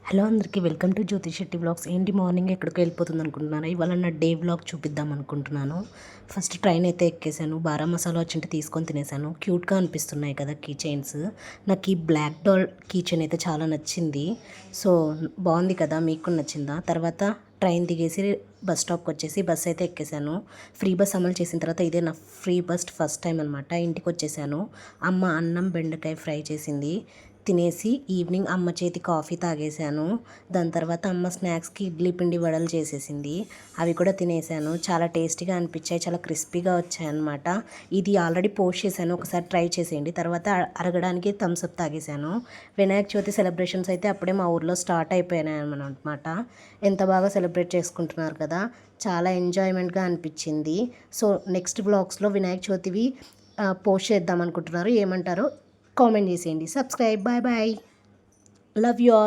Hello అందరికీ welcome to Jyothi Shetty vlogs. ఏంటి morning ఎక్కడికి వెళ్ళిపోతుంది అనుకుంటున్నాను. ఇవాళ నా డే వ్లాగ్ చూపిద్దాం అనుకుంటున్నాను. ఫస్ట్ ట్రైన్ అయితే ఎక్కేసాను. బారా మసాలా వచ్చింటే తీసుకొని తినేసాను. క్యూట్గా అనిపిస్తున్నాయి కదా కీ చైన్స్. నాకు ఈ బ్లాక్ డాల్ కీ చైన్ అయితే చాలా నచ్చింది. సో బాగుంది కదా, మీకు నచ్చిందా? తర్వాత ట్రైన్ దిగేసి బస్ స్టాప్కి వచ్చేసి బస్ అయితే ఎక్కేసాను. ఫ్రీ బస్ అమలు చేసిన తర్వాత ఇదే నా ఫ్రీ బస్ ఫస్ట్ టైం అనమాట. ఇంటికి వచ్చేసాను. అమ్మ అన్నం బెండకాయ ఫ్రై చేసింది. తినేసి ఈవినింగ్ అమ్మ చేతి కాఫీ తాగేశాను. దాని తర్వాత అమ్మ స్నాక్స్కి ఇడ్లీ పిండి వడలు చేసేసింది. అవి కూడా తినేసాను. చాలా టేస్టీగా అనిపించాయి, చాలా క్రిస్పీగా వచ్చాయి అన్నమాట. ఇది ఆల్రెడీ పోస్ట్ చేశాను, ఒకసారి ట్రై చేసేయండి. తర్వాత అరగడానికి థమ్స్అప్ తాగేశాను. వినాయక చవితి సెలబ్రేషన్స్ అయితే అప్పుడే మా ఊర్లో స్టార్ట్ అయిపోయినాయి అనమాట. ఎంత బాగా సెలబ్రేట్ చేసుకుంటున్నారు కదా, చాలా ఎంజాయ్మెంట్గా అనిపించింది. సో నెక్స్ట్ బ్లాగ్స్లో వినాయక చవితివి పోస్ట్ చేద్దాం అనుకుంటున్నారు. ఏమంటారో కామెంట్ చేసేయండి. Subscribe. Bye bye. Love you all.